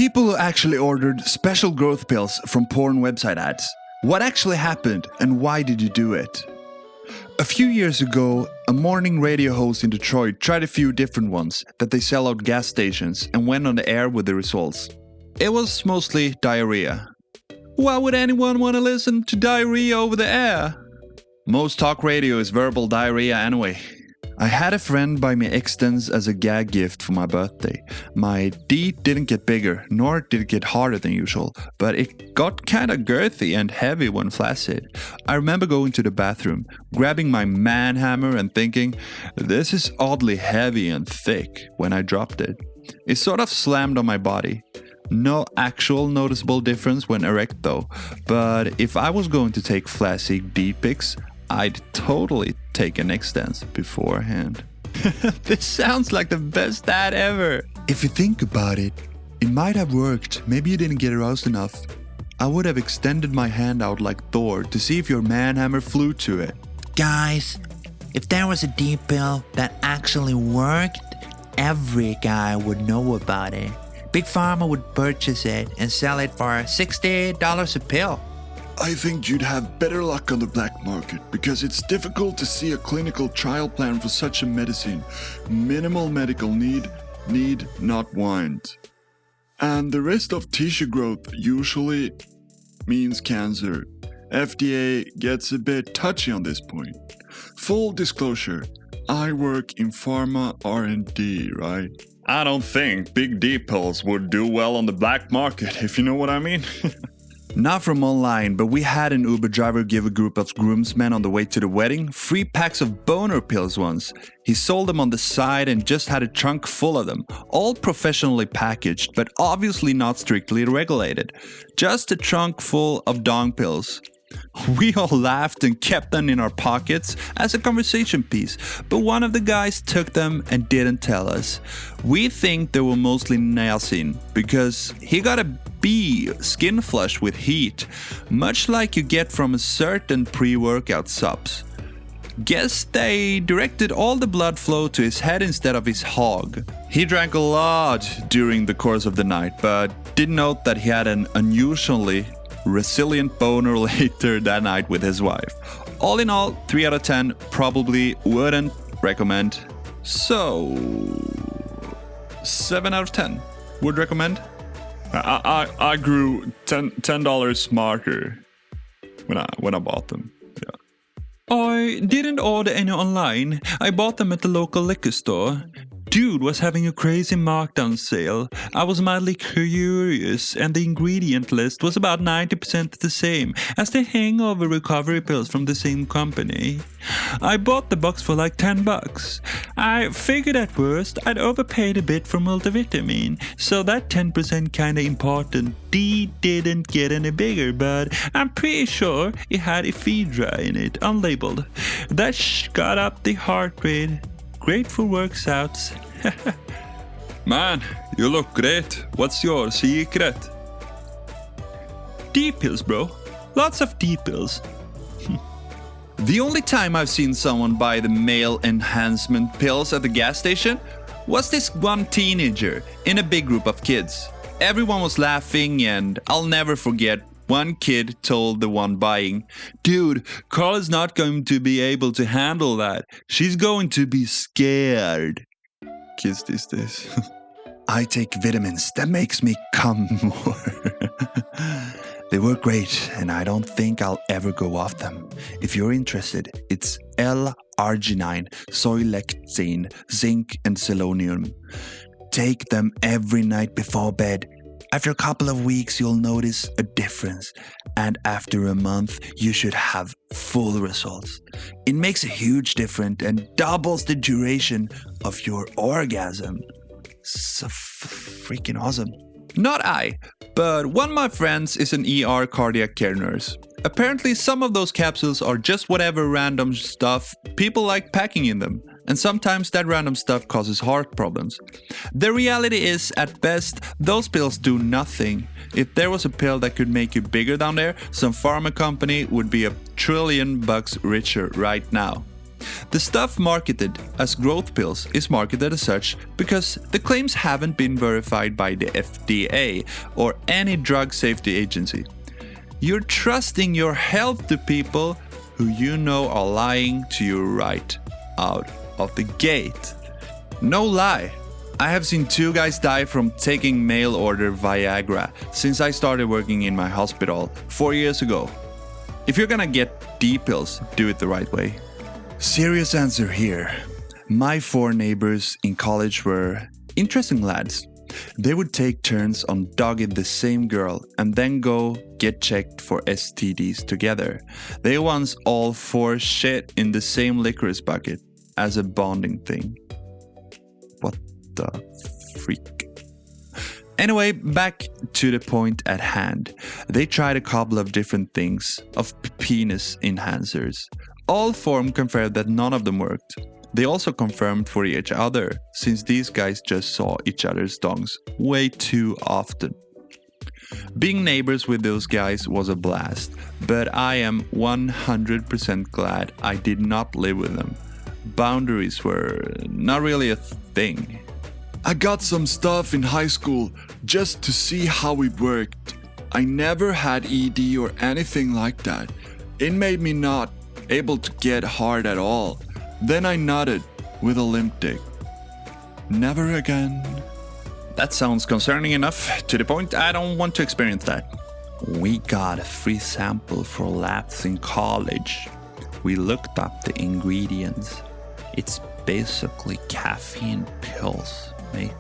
People who actually ordered special growth pills from porn website ads. What actually happened and why did you do it? A few years ago, a morning radio host in Detroit tried a few different ones that they sell at gas stations and went on the air with the results. It was mostly diarrhea. Why would anyone want to listen to diarrhea over the air? Most talk radio is verbal diarrhea anyway. I had a friend buy me Extens as a gag gift for my birthday. My D didn't get bigger, nor did it get harder than usual, but it got kinda girthy and heavy when flaccid. I remember going to the bathroom, grabbing my man hammer and thinking, this is oddly heavy and thick when I dropped it. It sort of slammed on my body. No actual noticeable difference when erect though, but if I was going to take flashy D pics, I'd totally take an Extens beforehand. This sounds like the best ad ever. If you think about it, it might have worked. Maybe you didn't get aroused enough. I would have extended my hand out like Thor to see if your manhammer flew to it. Guys, if there was a D pill that actually worked, every guy would know about it. Big Pharma would purchase it and sell it for $60 a pill. I think you'd have better luck on the black market because it's difficult to see a clinical trial plan for such a medicine. Minimal medical need, not want. And the risk of tissue growth usually means cancer. FDA gets a bit touchy on this point. Full disclosure, I work in pharma R&D, right? I don't think big D pills would do well on the black market, if you know what I mean. Not from online, but we had an Uber driver give a group of groomsmen on the way to the wedding 3 packs of boner pills once. He sold them on the side and just had a trunk full of them, all professionally packaged, but obviously not strictly regulated. Just a trunk full of dong pills. We all laughed and kept them in our pockets as a conversation piece, but one of the guys took them and didn't tell us. We think they were mostly niacin because he got a B skin flush with heat, much like you get from a certain pre-workout subs. Guess they directed all the blood flow to his head instead of his hog. He drank a lot during the course of the night, but did note that he had an unusually resilient boner later that night with his wife. All in all, 3 out of 10, probably wouldn't recommend. So, 7 out of 10, would recommend. I grew $10 smarter when I bought them. Yeah. I didn't order any online. I bought them at the local liquor store. Dude was having a crazy markdown sale. I was mildly curious, and the ingredient list was about 90% the same as the hangover recovery pills from the same company. I bought the box for like $10. I figured at worst I'd overpaid a bit for multivitamin, so that 10% kinda important D didn't get any bigger, but I'm pretty sure it had ephedra in it, unlabeled. That got up the heart rate. Great for workouts. Man, you look great. What's your secret? D pills, bro. Lots of D pills. The only time I've seen someone buy the male enhancement pills at the gas station was this one teenager in a big group of kids. Everyone was laughing, and I'll never forget one kid told the one buying, "Dude, Carl is not going to be able to handle that. She's going to be scared." Kids these days. I take vitamins that makes me come more. They work great, and I don't think I'll ever go off them. If you're interested, it's L-arginine, soy lecithin, zinc, and selenium. Take them every night before bed. After a couple of weeks, you'll notice a difference. And after a month, you should have full results. It makes a huge difference and doubles the duration of your orgasm. So freaking awesome. Not I, but one of my friends is an ER cardiac care nurse. Apparently, some of those capsules are just whatever random stuff people like packing in them. And sometimes that random stuff causes heart problems. The reality is, at best, those pills do nothing. If there was a pill that could make you bigger down there, some pharma company would be $1 trillion richer right now. The stuff marketed as growth pills is marketed as such because the claims haven't been verified by the FDA or any drug safety agency. You're trusting your health to people who you know are lying to you right out of the gate. No lie, I have seen 2 guys die from taking mail order Viagra since I started working in my hospital 4 years ago. If you're gonna get D pills, do it the right way. Serious answer here. My 4 neighbors in college were interesting lads. They would take turns on dogging the same girl and then go get checked for STDs together. They once all 4 shit in the same licorice bucket as a bonding thing. What the freak? Anyway, back to the point at hand. They tried a couple of different things of penis enhancers. All 4 confirmed that none of them worked. They also confirmed for each other, since these guys just saw each other's dongs way too often. Being neighbors with those guys was a blast, but I am 100% glad I did not live with them. Boundaries were not really a thing. I got some stuff in high school just to see how it worked. I never had ED or anything like that. It made me not able to get hard at all. Then I nodded with a limp dick. Never again. That sounds concerning enough. To the point, I don't want to experience that. We got a free sample for labs in college. We looked up the ingredients. It's basically caffeine pills, mate.